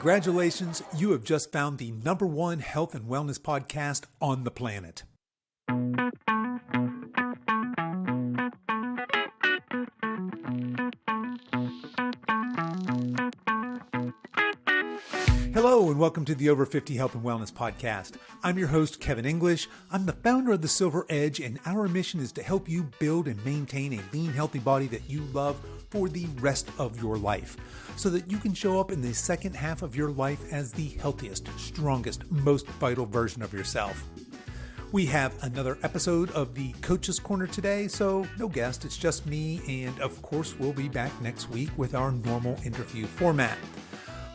Congratulations, you have just found the #1 health and wellness podcast on the planet. Hello and welcome to the Over 50 Health and Wellness Podcast. I'm your host, Kevin English. I'm the founder of the Silver Edge, and our mission is to help you build and maintain a lean, healthy body that you love for the rest of your life, so that you can show up in the second half of your life as the healthiest, strongest, most vital version of yourself. We have another episode of the Coach's Corner today, so no guest, it's just me, and of course we'll be back next week with our normal interview format.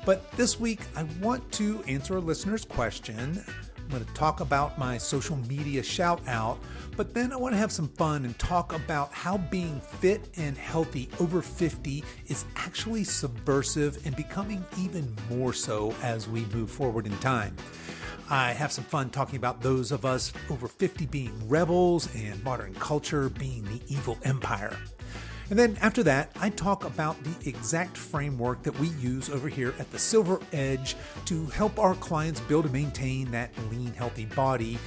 But this week, I want to answer a listener's question. I'm going to talk about my social media shout out, but then I want to have some fun and talk about how being fit and healthy over 50 is actually subversive and becoming even more so as we move forward in time. I have some fun talking about those of us over 50 being rebels and modern culture being the evil empire. And then after that, I talk about the exact framework that we use over here at the Silver Edge to help our clients build and maintain that lean, healthy body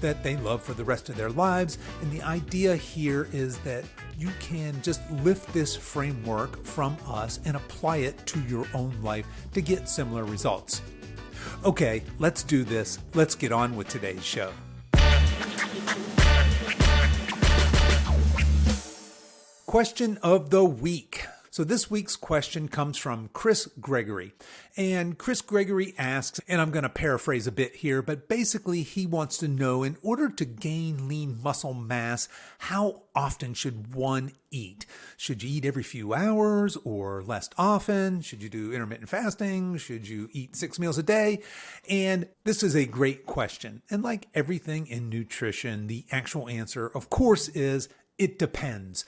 that they love for the rest of their lives. And the idea here is that you can just lift this framework from us and apply it to your own life to get similar results. Okay, let's do this. Let's get on with today's show. Question of the week. So this week's question comes from Chris Gregory. And Chris Gregory asks, and I'm going to paraphrase a bit here, but basically he wants to know, in order to gain lean muscle mass, how often should one eat? Should you eat every few hours or less often? Should you do intermittent fasting? Should you eat 6 meals a day? And this is a great question. And like everything in nutrition, the actual answer, of course, is it depends.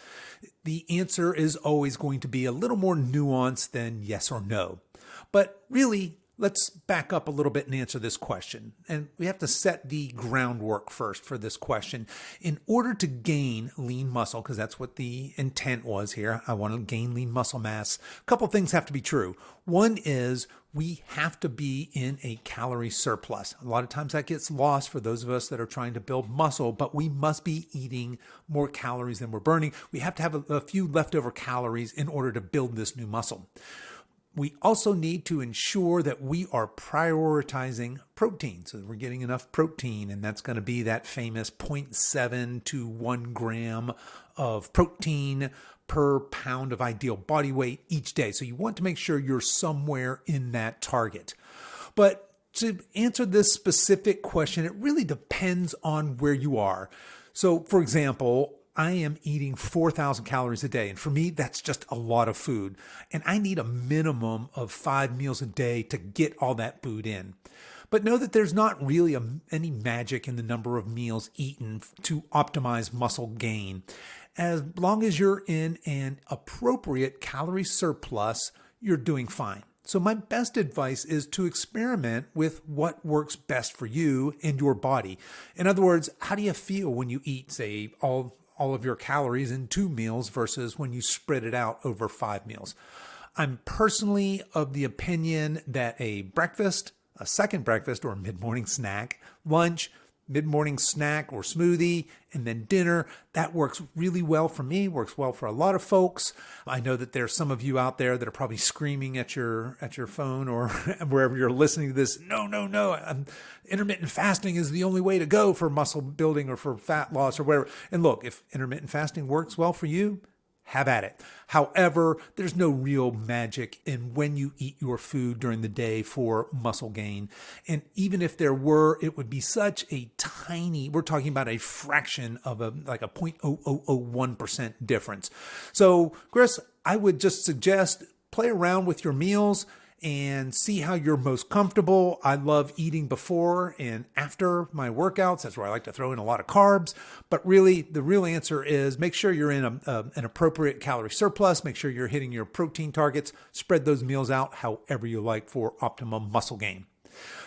The answer is always going to be a little more nuanced than yes or no. But really, let's back up a little bit and answer this question. And we have to set the groundwork first for this question. In order to gain lean muscle, because that's what the intent was here, I want to gain lean muscle mass, a couple things have to be true. One is we have to be in a calorie surplus. A lot of times that gets lost for those of us that are trying to build muscle, but we must be eating more calories than we're burning. We have to have a few leftover calories in order to build this new muscle. We also need to ensure that we are prioritizing protein, so that we're getting enough protein, and that's going to be that famous 0.7 to 1 gram of protein per pound of ideal body weight each day. So you want to make sure you're somewhere in that target. But to answer this specific question, it really depends on where you are. So for example, I am eating 4,000 calories a day. And for me, that's just a lot of food. And I need a minimum of 5 meals a day to get all that food in. But know that there's not really any magic in the number of meals eaten to optimize muscle gain. As long as you're in an appropriate calorie surplus, you're doing fine. So my best advice is to experiment with what works best for you and your body. In other words, how do you feel when you eat, say, all of your calories in 2 meals versus when you spread it out over 5 meals? I'm personally of the opinion that a breakfast, a second breakfast or mid-morning snack, lunch, mid-morning snack or smoothie, and then dinner, that works really well for me, works well for a lot of folks. I know that there's some of you out there that are probably screaming at your phone or wherever you're listening to this, no, intermittent fasting is the only way to go for muscle building or for fat loss or whatever. And look, if intermittent fasting works well for you, have at it. However, there's no real magic in when you eat your food during the day for muscle gain. And even if there were, it would be such a tiny, we're talking about a fraction of like a 0.0001% difference. So, Chris, I would just suggest play around with your meals and see how you're most comfortable. I love eating before and after my workouts. That's where I like to throw in a lot of carbs. But really, the real answer is make sure you're in an appropriate calorie surplus. Make sure you're hitting your protein targets. Spread those meals out however you like for optimum muscle gain.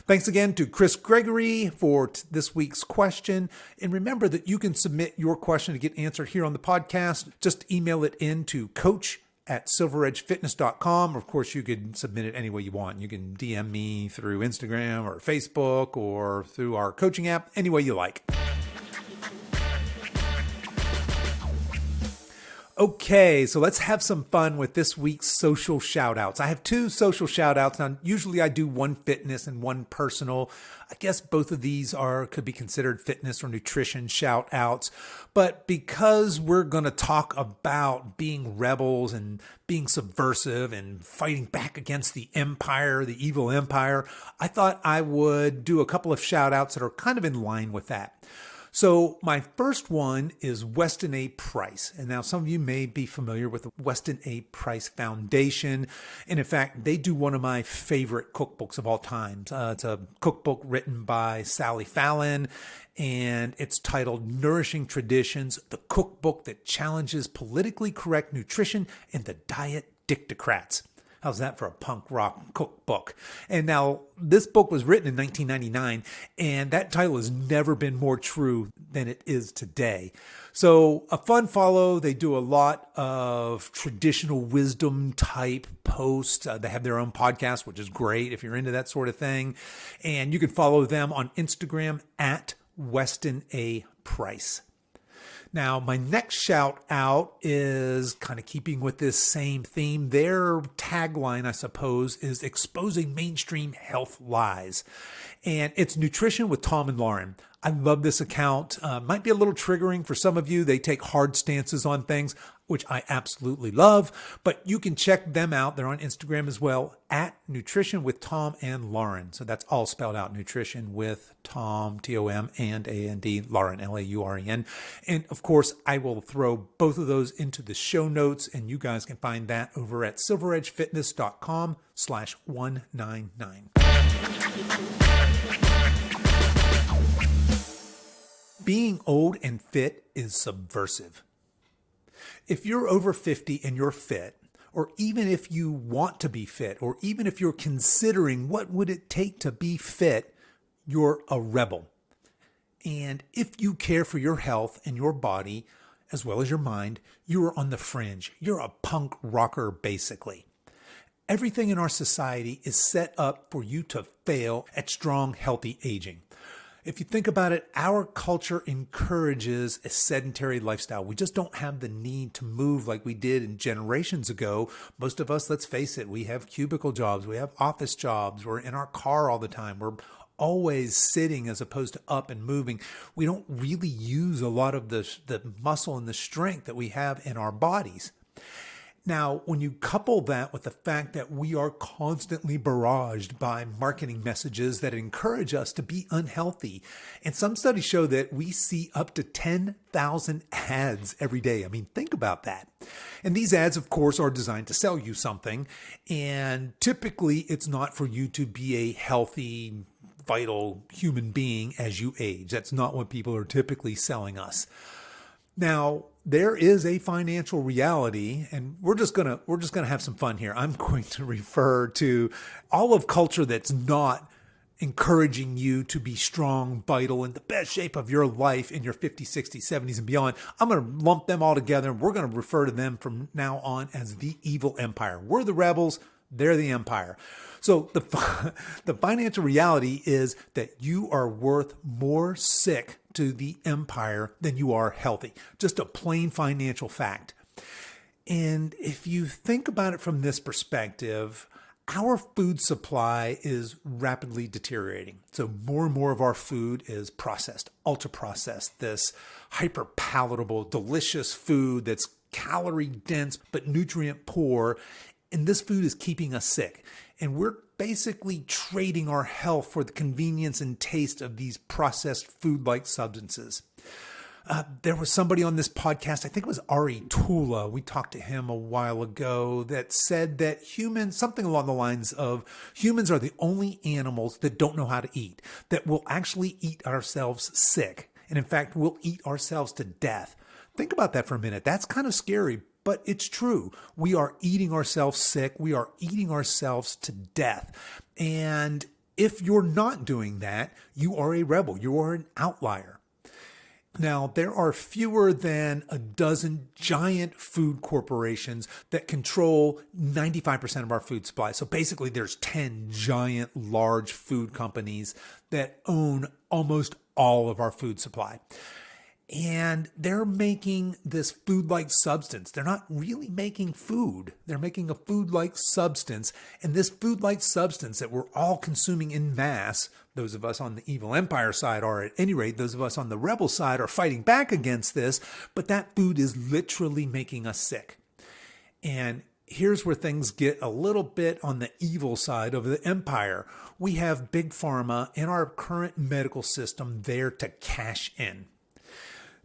Thanks again to Chris Gregory for this week's question. And remember that you can submit your question to get answered here on the podcast. Just email it in to coach at silveredgefitness.com. Of course, you can submit it any way you want. You can DM me through Instagram or Facebook or through our coaching app, any way you like. Okay, so let's have some fun with this week's social shout-outs. I have 2 social shout-outs. Now, usually I do one fitness and one personal. I guess both of these could be considered fitness or nutrition shout-outs. But because we're going to talk about being rebels and being subversive and fighting back against the empire, the evil empire, I thought I would do a couple of shout-outs that are kind of in line with that. So my first one is Weston A. Price. And now some of you may be familiar with the Weston A. Price Foundation. And in fact, they do one of my favorite cookbooks of all time. It's a cookbook written by Sally Fallon, and it's titled Nourishing Traditions, the cookbook that challenges politically correct nutrition and the diet dictocrats. How's that for a punk rock cookbook? And now this book was written in 1999, and that title has never been more true than it is today. So a fun follow. They do a lot of traditional wisdom type posts. They have their own podcast, which is great if you're into that sort of thing. And you can follow them on Instagram at Weston A. Price. Now, my next shout out is kind of keeping with this same theme. Their tagline, I suppose, is exposing mainstream health lies. And it's Nutrition with Tom and Lauren. I love this account. Might be a little triggering for some of you. They take hard stances on things, which I absolutely love. But you can check them out. They're on Instagram as well, at Nutrition with Tom and Lauren. So that's all spelled out, Nutrition with Tom, Tom, and A-N-D, Lauren, Lauren. And of course, I will throw both of those into the show notes, and you guys can find that over at silveredgefitness.com/199. Being old and fit is subversive. If you're over 50 and you're fit, or even if you want to be fit, or even if you're considering what would it take to be fit, you're a rebel. And if you care for your health and your body, as well as your mind, you are on the fringe. You're a punk rocker, basically. Everything in our society is set up for you to fail at strong, healthy aging. If you think about it, our culture encourages a sedentary lifestyle. We just don't have the need to move like we did in generations ago. Most of us, let's face it, we have cubicle jobs, we have office jobs, we're in our car all the time. We're always sitting as opposed to up and moving. We don't really use a lot of the muscle and the strength that we have in our bodies. Now, when you couple that with the fact that we are constantly barraged by marketing messages that encourage us to be unhealthy, and some studies show that we see up to 10,000 ads every day. I mean, think about that. And these ads, of course, are designed to sell you something. And typically, it's not for you to be a healthy, vital human being as you age. That's not what people are typically selling us. Now, there is a financial reality, and we're just gonna have some fun here. I'm going to refer to all of culture that's not encouraging you to be strong, vital, in the best shape of your life in your 50s, 60s, 70s, and beyond. I'm going to lump them all together, and we're going to refer to them from now on as the evil empire. We're the rebels. They're the empire. So the financial reality is that you are worth more sick to the empire than you are healthy. Just a plain financial fact. And if you think about it from this perspective, our food supply is rapidly deteriorating. So more and more of our food is processed, ultra processed, this hyper palatable, delicious food that's calorie dense but nutrient poor. And this food is keeping us sick. And we're basically trading our health for the convenience and taste of these processed food-like substances. There was somebody on this podcast, I think it was Ari Tula, we talked to him a while ago, that said that humans, something along the lines of humans are the only animals that don't know how to eat, that will actually eat ourselves sick. And in fact, we'll eat ourselves to death. Think about that for a minute. That's kind of scary. But it's true. We are eating ourselves sick. We are eating ourselves to death. And if you're not doing that, you are a rebel. You are an outlier. Now, there are fewer than a dozen giant food corporations that control 95% of our food supply. So basically, there's 10 giant, large food companies that own almost all of our food supply. And they're making this food-like substance. They're not really making food. They're making a food-like substance. And this food-like substance that we're all consuming in mass, those of us on the evil empire side are, at any rate, those of us on the rebel side are fighting back against this. But that food is literally making us sick. And here's where things get a little bit on the evil side of the empire. We have Big Pharma and our current medical system there to cash in.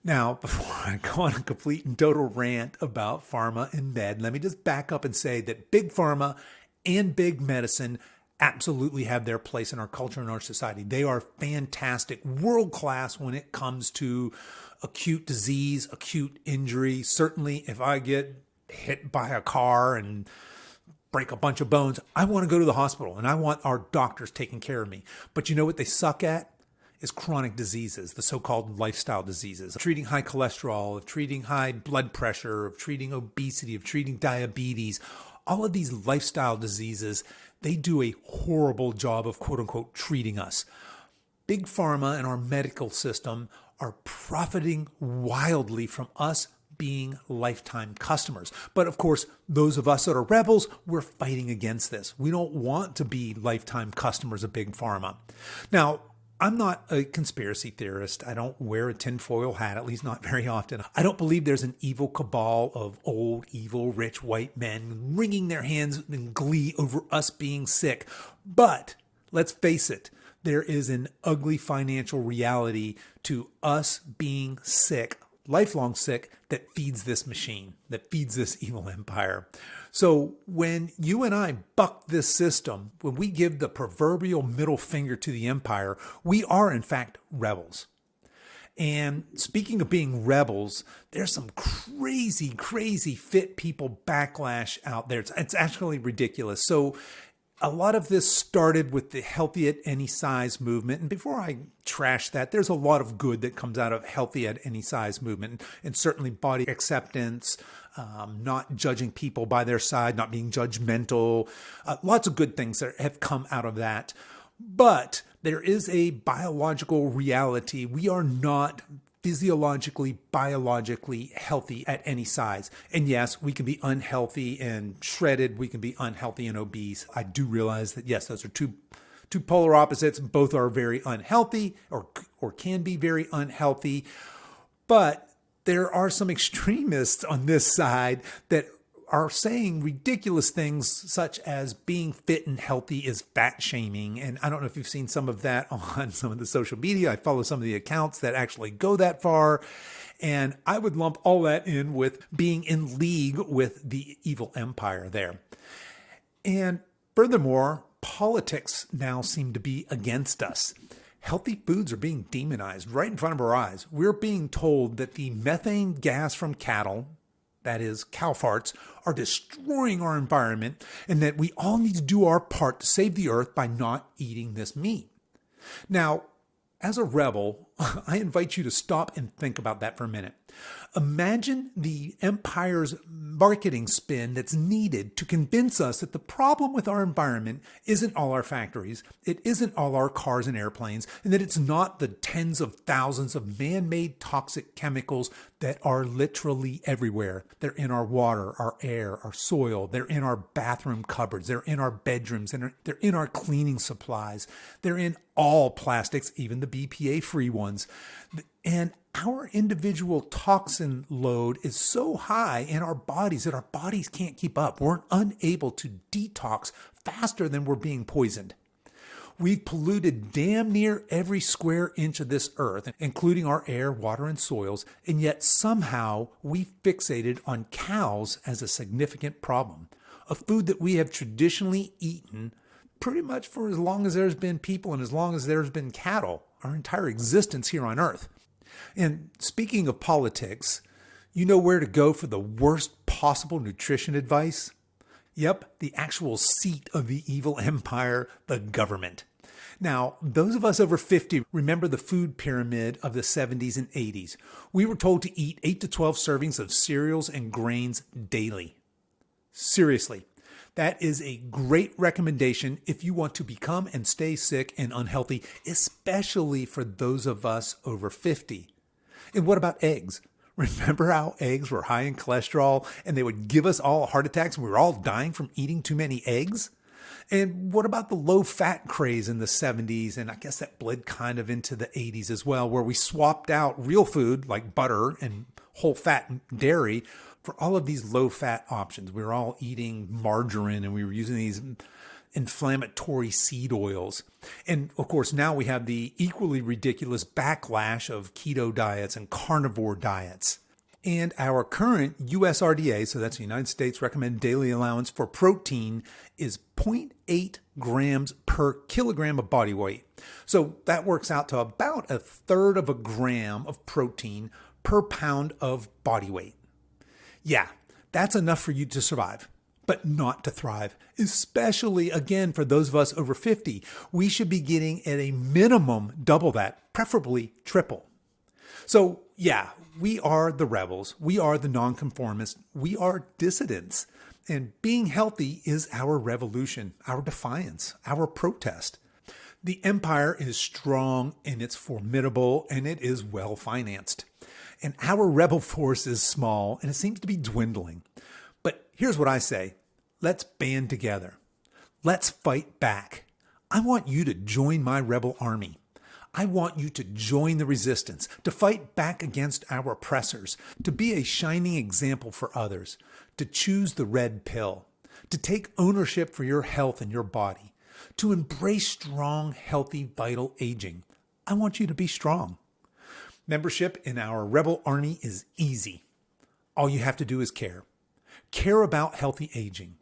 Now, before I go on a complete and total rant about pharma and med, let me just back up and say that big pharma and big medicine absolutely have their place in our culture and our society. They are fantastic, world class when it comes to acute disease, acute injury. Certainly, if I get hit by a car and break a bunch of bones, I want to go to the hospital and I want our doctors taking care of me. But you know what they suck at? Is chronic diseases, the so-called lifestyle diseases, of treating high cholesterol, of treating high blood pressure, of treating obesity, of treating diabetes. All of these lifestyle diseases, they do a horrible job of quote unquote treating us. Big pharma and our medical system are profiting wildly from us being lifetime customers. But of course, those of us that are rebels, we're fighting against this. We don't want to be lifetime customers of big pharma. Now, I'm not a conspiracy theorist. I don't wear a tinfoil hat, at least not very often. I don't believe there's an evil cabal of old, evil, rich white men wringing their hands in glee over us being sick. But let's face it, there is an ugly financial reality to us being sick, lifelong sick, that feeds this machine, that feeds this evil empire. So when you and I buck this system, when we give the proverbial middle finger to the empire, we are in fact rebels. And speaking of being rebels, there's some crazy, crazy fit people backlash out there. It's actually ridiculous. So a lot of this started with the healthy at any size movement. And before I trash that, there's a lot of good that comes out of healthy at any size movement, and certainly body acceptance, not judging people by their side, not being judgmental, lots of good things that have come out of that. But there is a biological reality. We are not physiologically, biologically healthy at any size. And yes, we can be unhealthy and shredded. We can be unhealthy and obese. I do realize that, yes, those are two polar opposites. Both are very unhealthy or can be very unhealthy. But there are some extremists on this side that are saying ridiculous things such as being fit and healthy is fat shaming. And I don't know if you've seen some of that on some of the social media. I follow some of the accounts that actually go that far. And I would lump all that in with being in league with the evil empire there. And furthermore, politics now seem to be against us. Healthy foods are being demonized right in front of our eyes. We're being told that the methane gas from cattle, that is cow farts, are destroying our environment, and that we all need to do our part to save the earth by not eating this meat. Now, as a rebel, I invite you to stop and think about that for a minute. Imagine the empire's marketing spin that's needed to convince us that the problem with our environment isn't all our factories, it isn't all our cars and airplanes, and that it's not the tens of thousands of man-made toxic chemicals that are literally everywhere. They're in our water, our air, our soil. They're in our bathroom cupboards. They're in our bedrooms. And they're in our cleaning supplies. They're in all plastics, even the BPA-free ones. And our individual toxin load is so high in our bodies that our bodies can't keep up. We're unable to detox faster than we're being poisoned. We've polluted damn near every square inch of this earth, including our air, water, and soils, and yet somehow we fixated on cows as a significant problem, a food that we have traditionally eaten pretty much for as long as there's been people and as long as there's been cattle, our entire existence here on earth. And speaking of politics, you know where to go for the worst possible nutrition advice? Yep, the actual seat of the evil empire, the government. Now, those of us over 50 remember the food pyramid of the 70s and 80s. We were told to eat 8 to 12 servings of cereals and grains daily. Seriously, that is a great recommendation if you want to become and stay sick and unhealthy, especially for those of us over 50. And what about eggs? Remember how eggs were high in cholesterol and they would give us all heart attacks and we were all dying from eating too many eggs? And what about the low-fat craze in the 70s? And I guess that bled kind of into the 80s as well, where we swapped out real food like butter and whole fat dairy for all of these low-fat options. We were all eating margarine and we were using these inflammatory seed oils. And of course, now we have the equally ridiculous backlash of keto diets and carnivore diets. And our current USRDA, so that's the United States Recommended Daily Allowance for protein, is 0.8 grams per kilogram of body weight. So that works out to about 1/3 of a gram of protein per pound of body weight. Yeah, that's enough for you to survive, but not to thrive, especially, again, for those of us over 50. We should be getting at a minimum double that, preferably triple. So yeah, we are the rebels. We are the nonconformists. We are dissidents. And being healthy is our revolution, our defiance, our protest. The empire is strong and it's formidable and it is well financed. And our rebel force is small and it seems to be dwindling. But here's what I say. Let's band together. Let's fight back. I want you to join my rebel army. I want you to join the resistance, to fight back against our oppressors, to be a shining example for others, to choose the red pill, to take ownership for your health and your body, to embrace strong, healthy, vital aging. I want you to be strong. Membership in our rebel army is easy. All you have to do is care. Care about healthy aging.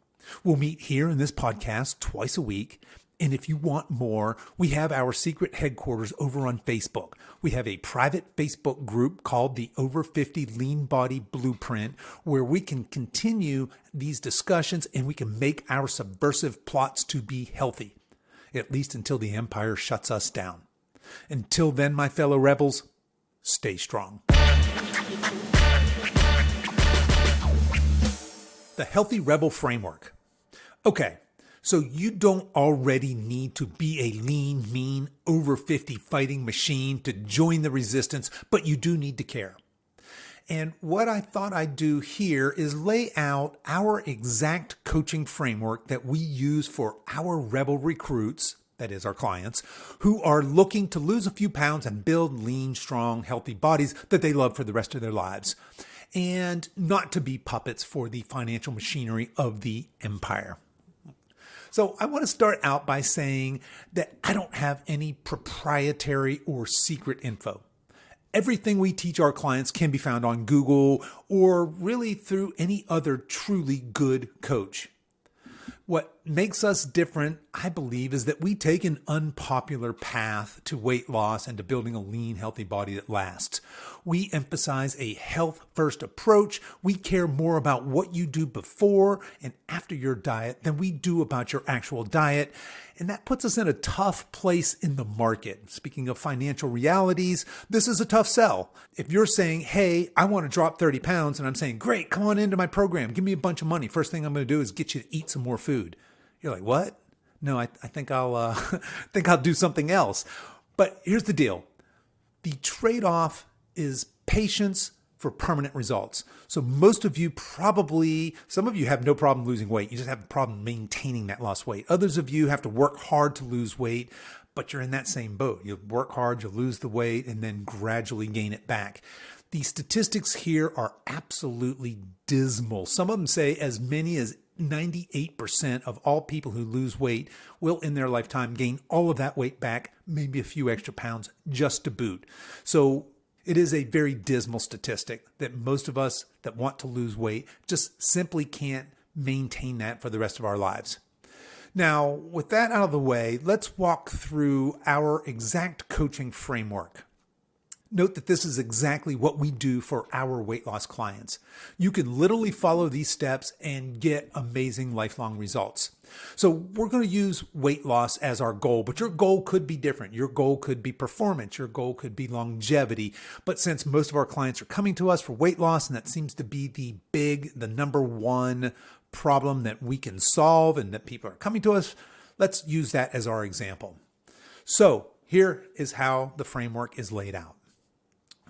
We'll meet here in this podcast twice a week. And if you want more, we have our secret headquarters over on Facebook. We have a private Facebook group called the Over 50 Lean Body Blueprint, where we can continue these discussions and we can make our subversive plots to be healthy, at least until the empire shuts us down. Until then, my fellow rebels, stay strong. The Healthy Rebel Framework. Okay. So you don't already need to be a lean, mean, over 50 fighting machine to join the resistance, but you do need to care. And what I thought I'd do here is lay out our exact coaching framework that we use for our rebel recruits, that is our clients, who are looking to lose a few pounds and build lean, strong, healthy bodies that they love for the rest of their lives, and not to be puppets for the financial machinery of the empire. So I want to start out by saying that I don't have any proprietary or secret info. Everything we teach our clients can be found on Google or really through any other truly good coach. What makes us different, I believe, is that we take an unpopular path to weight loss and to building a lean, healthy body that lasts. We emphasize a health-first approach. We care more about what you do before and after your diet than we do about your actual diet. And that puts us in a tough place in the market. Speaking of financial realities, this is a tough sell. If you're saying, hey, I want to drop 30 pounds, and I'm saying, great, come on into my program. Give me a bunch of money. First thing I'm going to do is get you to eat some more food. You're like, what? No, I think I'll do something else. But here's the deal. The trade-off is patience for permanent results. So most of you some of you have no problem losing weight. You just have a problem maintaining that lost weight. Others of you have to work hard to lose weight, but you're in that same boat. You work hard, you lose the weight, and then gradually gain it back. The statistics here are absolutely dismal. Some of them say as many as 98% of all people who lose weight will in their lifetime gain all of that weight back, maybe a few extra pounds just to boot. So it is a very dismal statistic that most of us that want to lose weight just simply can't maintain that for the rest of our lives. Now, with that out of the way, let's walk through our exact coaching framework. Note that this is exactly what we do for our weight loss clients. You can literally follow these steps and get amazing lifelong results. So we're going to use weight loss as our goal, but your goal could be different. Your goal could be performance. Your goal could be longevity. But since most of our clients are coming to us for weight loss, and that seems to be the number one problem that we can solve and that people are coming to us, let's use that as our example. So here is how the framework is laid out.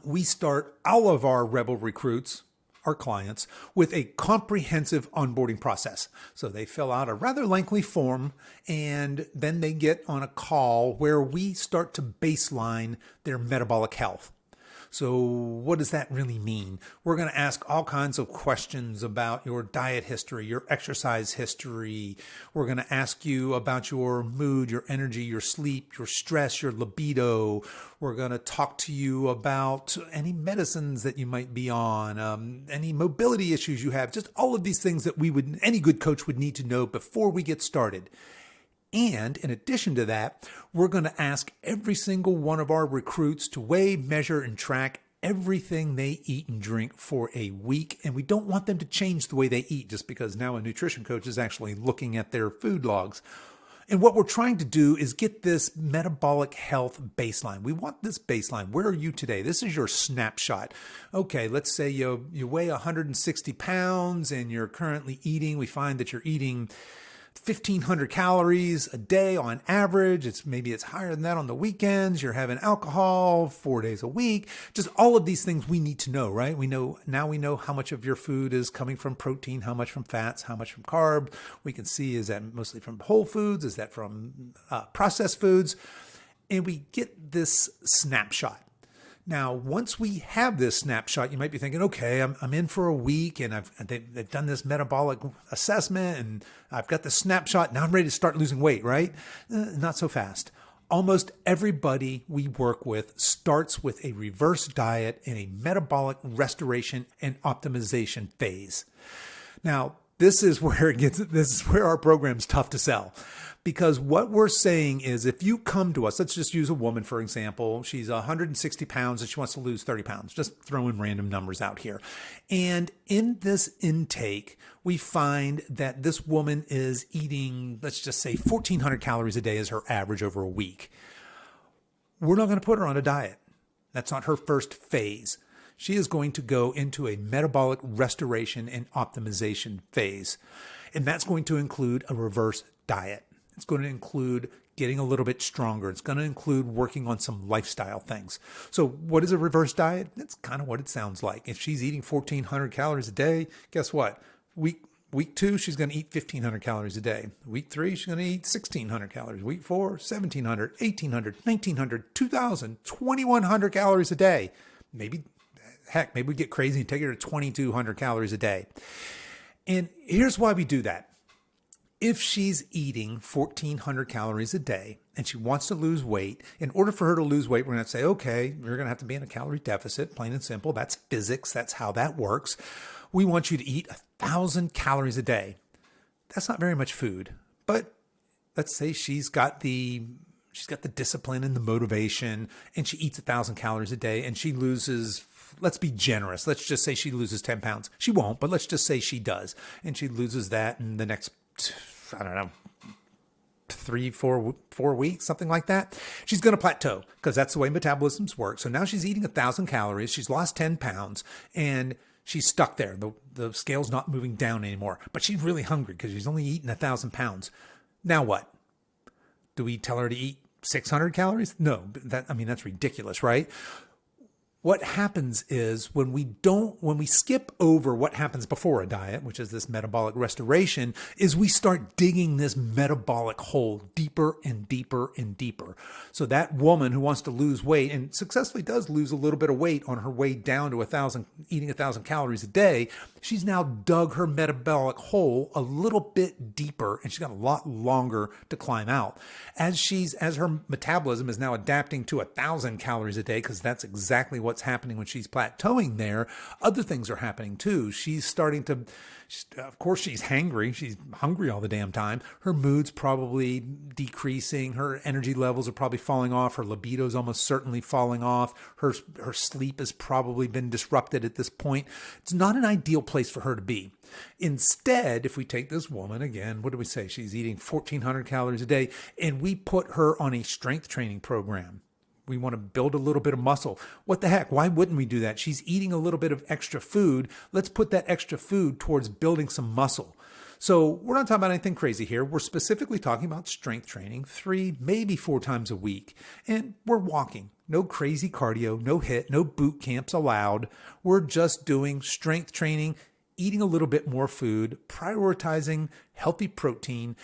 We start all of our Rebel recruits, our clients, with a comprehensive onboarding process. So they fill out a rather lengthy form, and then they get on a call where we start to baseline their metabolic health. So what does that really mean? We're going to ask all kinds of questions about your diet history, your exercise history. We're going to ask you about your mood, your energy, your sleep, your stress, your libido. We're going to talk to you about any medicines that you might be on, any mobility issues you have, just all of these things that any good coach would need to know before we get started. And in addition to that, we're going to ask every single one of our recruits to weigh, measure, and track everything they eat and drink for a week. And we don't want them to change the way they eat just because now a nutrition coach is actually looking at their food logs. And what we're trying to do is get this metabolic health baseline. We want this baseline. Where are you today? This is your snapshot. Okay, let's say you weigh 160 pounds and you're currently eating. We find that you're eating 1,500 calories a day on average. Maybe it's higher than that on the weekends. You're having alcohol 4 days a week. Just all of these things we need to know, right? We know how much of your food is coming from protein, how much from fats, how much from carb. We can see, is that mostly from whole foods? Is that from processed foods? And we get this snapshot. Now, once we have this snapshot, you might be thinking, okay, I'm in for a week and they've done this metabolic assessment and I've got the snapshot. Now I'm ready to start losing weight, right? Not so fast. Almost everybody we work with starts with a reverse diet and a metabolic restoration and optimization phase. Now, this is where our program's tough to sell. Because what we're saying is if you come to us, let's just use a woman, for example. She's 160 pounds and she wants to lose 30 pounds. Just throwing random numbers out here. And in this intake, we find that this woman is eating, let's just say 1,400 calories a day is her average over a week. We're not going to put her on a diet. That's not her first phase. She is going to go into a metabolic restoration and optimization phase. And that's going to include a reverse diet. It's going to include getting a little bit stronger. It's going to include working on some lifestyle things. So what is a reverse diet? It's kind of what it sounds like. If she's eating 1,400 calories a day, guess what? Week 2, she's going to eat 1,500 calories a day. Week 3, she's going to eat 1,600 calories. Week 4, 1,700, 1,800, 1,900, 2,000, 2,100 calories a day. Maybe we get crazy and take her to 2,200 calories a day. And here's why we do that. If she's eating 1,400 calories a day and she wants to lose weight, in order for her to lose weight, we're going to say, okay, you're going to have to be in a calorie deficit, plain and simple. That's physics. That's how that works. We want you to eat 1,000 calories a day. That's not very much food, but let's say she's got the discipline and the motivation and she eats 1,000 calories a day and she loses, let's be generous. Let's just say she loses 10 pounds. She won't, but let's just say she does. And she loses that in the next, 3-4 weeks, something like that. She's going to plateau because that's the way metabolisms work. So now she's eating 1,000 calories. She's lost 10 pounds and she's stuck there. The scale's not moving down anymore, but she's really hungry because she's only eaten 1,000 pounds. Now what? Do we tell her to eat 600 calories? No, that's ridiculous, right? What happens is when we skip over what happens before a diet, which is this metabolic restoration, is we start digging this metabolic hole deeper and deeper and deeper. So that woman who wants to lose weight and successfully does lose a little bit of weight on her way down to eating 1,000 calories a day, she's now dug her metabolic hole a little bit deeper and she's got a lot longer to climb out. As her metabolism is now adapting to 1,000 calories a day, because that's exactly what what's happening when she's plateauing there, other things are happening too. She's starting to, of course, she's hangry. She's hungry all the damn time. Her mood's probably decreasing. Her energy levels are probably falling off. Her libido's almost certainly falling off. Her sleep has probably been disrupted at this point. It's not an ideal place for her to be. Instead, if we take this woman, again, what do we say? She's eating 1,400 calories a day, and we put her on a strength training program. We want to build a little bit of muscle. What the heck? Why wouldn't we do that? She's eating a little bit of extra food. Let's put that extra food towards building some muscle. So we're not talking about anything crazy here. We're specifically talking about strength training 3, maybe 4 times a week. And we're walking. No crazy cardio, no HIIT, no boot camps allowed. We're just doing strength training, eating a little bit more food, prioritizing healthy protein.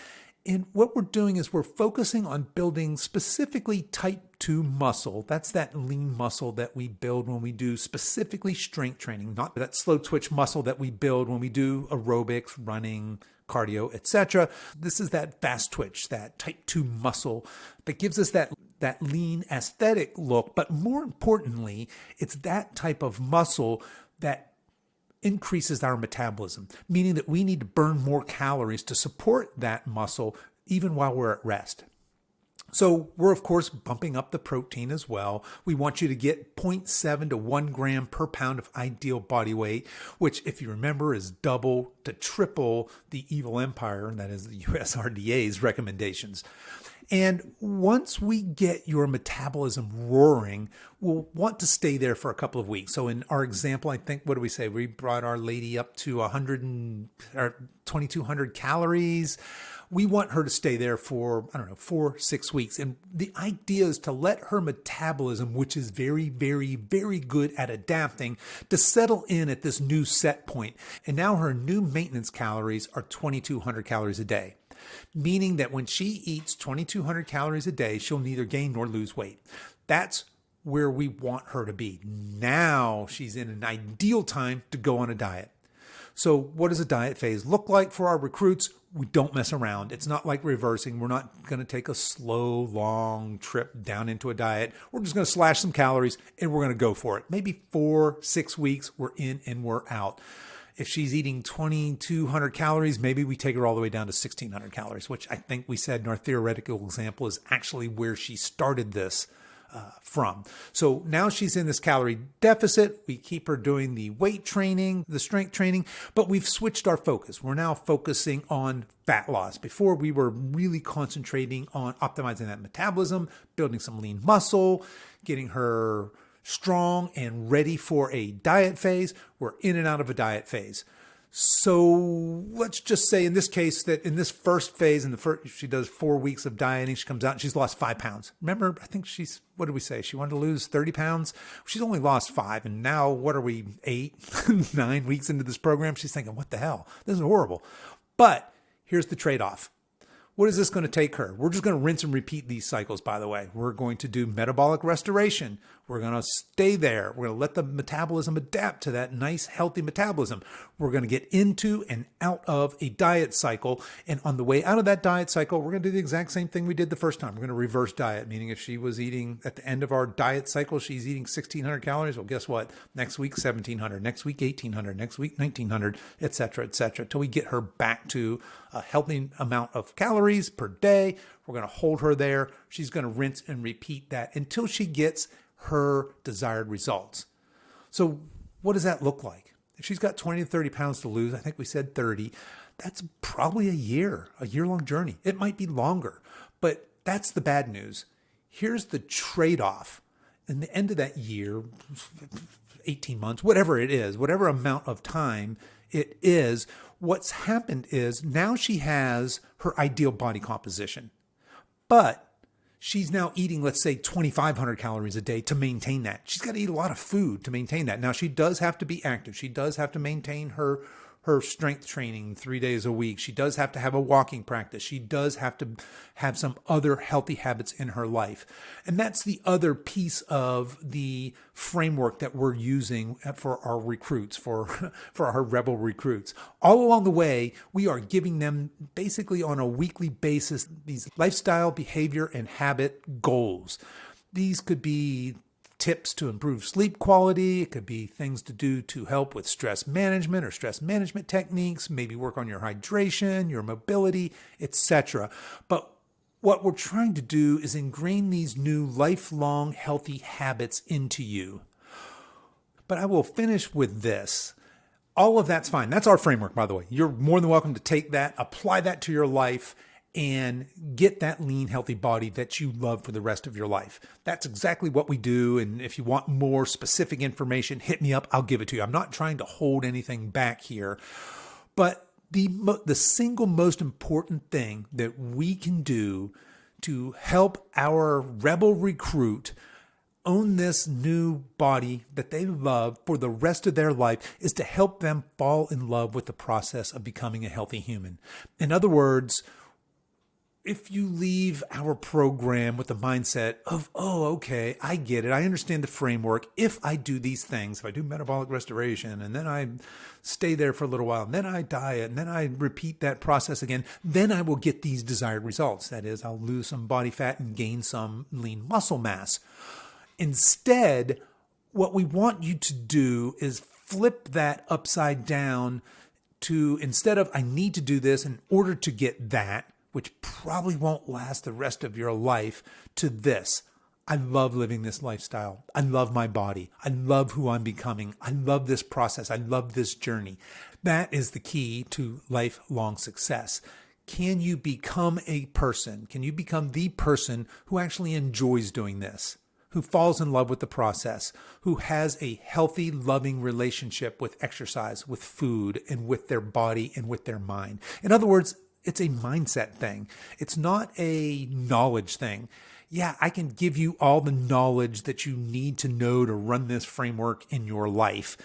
And what we're doing is we're focusing on building specifically type 2 muscle. That's that lean muscle that we build when we do specifically strength training, not that slow twitch muscle that we build when we do aerobics, running, cardio, etc. This is that fast twitch, that type 2 muscle that gives us that lean aesthetic look. But more importantly, it's that type of muscle that increases our metabolism, meaning that we need to burn more calories to support that muscle even while we're at rest. So we're, of course, bumping up the protein as well. We want you to get 0.7 to 1 gram per pound of ideal body weight, which, if you remember, is double to triple the evil empire, and that is the USRDA's recommendations. And once we get your metabolism roaring, we'll want to stay there for a couple of weeks. So in our example, I think, what do we say? We brought our lady up to 2,200 calories. We want her to stay there for, 4-6 weeks. And the idea is to let her metabolism, which is very, very, very good at adapting, to settle in at this new set point. And now her new maintenance calories are 2,200 calories a day. Meaning that when she eats 2,200 calories a day, she'll neither gain nor lose weight. That's where we want her to be. Now she's in an ideal time to go on a diet. So what does a diet phase look like for our recruits? We don't mess around. It's not like reversing. We're not going to take a slow, long trip down into a diet. We're just going to slash some calories and we're going to go for it. Maybe 4-6 weeks, we're in and we're out. If she's eating 2,200 calories, maybe we take her all the way down to 1,600 calories, which I think we said in our theoretical example is actually where she started this from. So now she's in this calorie deficit. We keep her doing the weight training, the strength training, but we've switched our focus. We're now focusing on fat loss. Before, we were really concentrating on optimizing that metabolism, building some lean muscle, getting her strong and ready for a diet phase. We're in and out of a diet phase. So let's just say in this case that in this first phase, she does 4 weeks of dieting, she comes out and she's lost 5 pounds. Remember, I think what did we say? She wanted to lose 30 pounds. She's only lost 5. And now what are we, 8, 9 weeks into this program? She's thinking, what the hell? This is horrible. But here's the trade-off. What is this going to take her? We're just going to rinse and repeat these cycles, by the way. We're going to do metabolic restoration. We're going to stay there. We're going to let the metabolism adapt to that nice, healthy metabolism. We're going to get into and out of a diet cycle. And on the way out of that diet cycle, we're going to do the exact same thing we did the first time. We're going to reverse diet, meaning if she was eating at the end of our diet cycle, she's eating 1,600 calories. Well, guess what? Next week, 1,700. Next week, 1,800. Next week, 1,900, et cetera, till we get her back to a healthy amount of calories per day. We're going to hold her there. She's going to rinse and repeat that until she gets her desired results. So what does that look like? If she's got 20 to 30 pounds to lose, I think we said 30, that's probably a year-long journey. It might be longer, but that's the bad news. Here's the trade-off. In the end of that year, 18 months, whatever it is, whatever amount of time it is, what's happened is now she has her ideal body composition, but she's now eating, let's say, 2,500 calories a day to maintain that. She's got to eat a lot of food to maintain that. Now, she does have to be active. She does have to maintain her strength training 3 days a week. She does have to have a walking practice. She does have to have some other healthy habits in her life. And that's the other piece of the framework that we're using for our recruits, for our rebel recruits. All along the way, we are giving them basically on a weekly basis these lifestyle, behavior, and habit goals. These could be tips to improve sleep quality. It could be things to do to help with stress management or stress management techniques, maybe work on your hydration, your mobility, etc. But what we're trying to do is ingrain these new lifelong healthy habits into you. But I will finish with this. All of that's fine. That's our framework, by the way. You're more than welcome to take that, apply that to your life, and get that lean, healthy body that you love for the rest of your life. That's exactly what we do. And if you want more specific information, hit me up. I'll give it to you. I'm not trying to hold anything back here. But the single most important thing that we can do to help our rebel recruit own this new body that they love for the rest of their life is to help them fall in love with the process of becoming a healthy human. In other words, if you leave our program with the mindset of, oh, okay, I get it. I understand the framework. If I do these things, if I do metabolic restoration and then I stay there for a little while and then I diet and then I repeat that process again, then I will get these desired results. That is, I'll lose some body fat and gain some lean muscle mass. Instead, what we want you to do is flip that upside down to, instead of I need to do this in order to get that, which probably won't last the rest of your life, to this. I love living this lifestyle. I love my body. I love who I'm becoming. I love this process. I love this journey. That is the key to lifelong success. Can you become a person? Can you become the person who actually enjoys doing this? Who falls in love with the process, who has a healthy, loving relationship with exercise, with food, and with their body and with their mind. In other words, it's a mindset thing. It's not a knowledge thing. Yeah, I can give you all the knowledge that you need to know to run this framework in your life.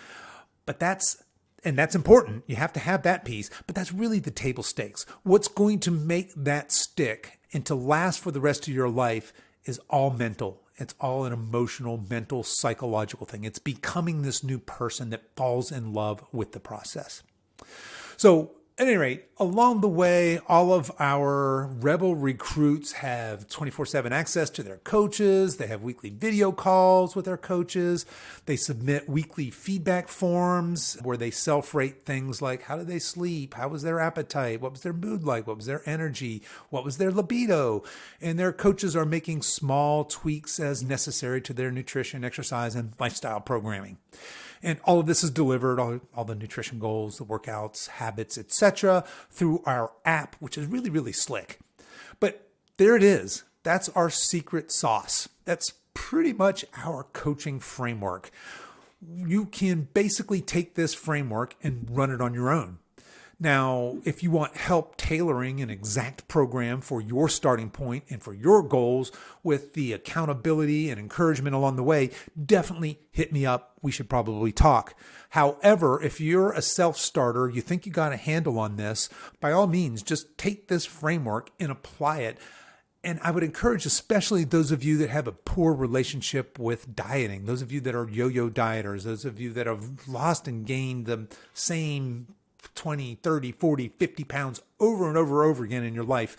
But that's important. You have to have that piece, but that's really the table stakes. What's going to make that stick and to last for the rest of your life is all mental. It's all an emotional, mental, psychological thing. It's becoming this new person that falls in love with the process. So, at any rate, along the way, all of our rebel recruits have 24/7 access to their coaches. They have weekly video calls with their coaches. They submit weekly feedback forms where they self-rate things like how did they sleep? How was their appetite? What was their mood like? What was their energy? What was their libido? And their coaches are making small tweaks as necessary to their nutrition, exercise, and lifestyle programming. And all of this is delivered, all the nutrition goals, the workouts, habits, etc., through our app, which is really, really slick. But there it is. That's our secret sauce. That's pretty much our coaching framework. You can basically take this framework and run it on your own. Now, if you want help tailoring an exact program for your starting point and for your goals with the accountability and encouragement along the way, definitely hit me up. We should probably talk. However, if you're a self-starter, you think you got a handle on this, by all means, just take this framework and apply it. And I would encourage, especially those of you that have a poor relationship with dieting, those of you that are yo-yo dieters, those of you that have lost and gained the same 20, 30, 40, 50 pounds over and over again in your life.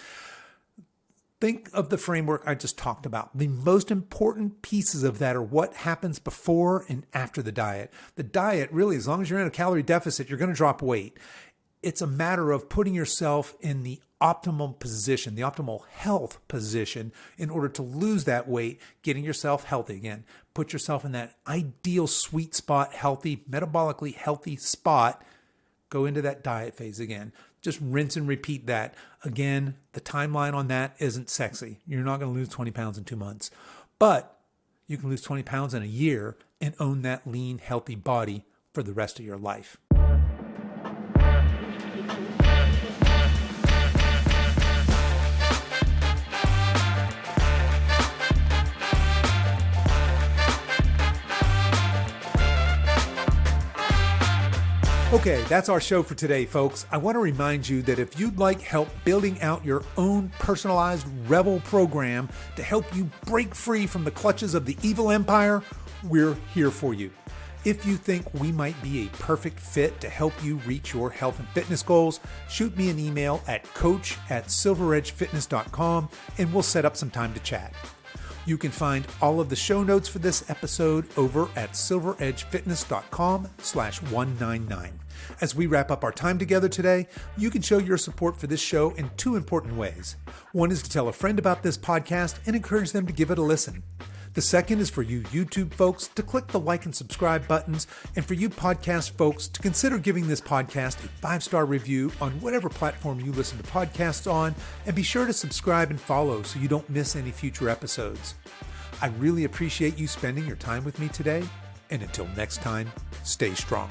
Think of the framework I just talked about. The most important pieces of that are what happens before and after the diet. The diet, really, as long as you're in a calorie deficit, you're going to drop weight. It's a matter of putting yourself in the optimal position, the optimal health position in order to lose that weight, getting yourself healthy again. Put yourself in that ideal sweet spot, healthy, metabolically healthy spot. Go into that diet phase again. Just rinse and repeat that. Again, the timeline on that isn't sexy. You're not going to lose 20 pounds in 2 months. But you can lose 20 pounds in a year and own that lean, healthy body for the rest of your life. Okay, that's our show for today, folks. I want to remind you that if you'd like help building out your own personalized Rebel program to help you break free from the clutches of the evil empire, we're here for you. If you think we might be a perfect fit to help you reach your health and fitness goals, shoot me an email at coach@silveredgefitness.com and we'll set up some time to chat. You can find all of the show notes for this episode over at silveredgefitness.com/199. As we wrap up our time together today, you can show your support for this show in two important ways. One is to tell a friend about this podcast and encourage them to give it a listen. The second is for you YouTube folks to click the like and subscribe buttons, and for you podcast folks to consider giving this podcast a 5-star review on whatever platform you listen to podcasts on, and be sure to subscribe and follow so you don't miss any future episodes. I really appreciate you spending your time with me today, and until next time, stay strong.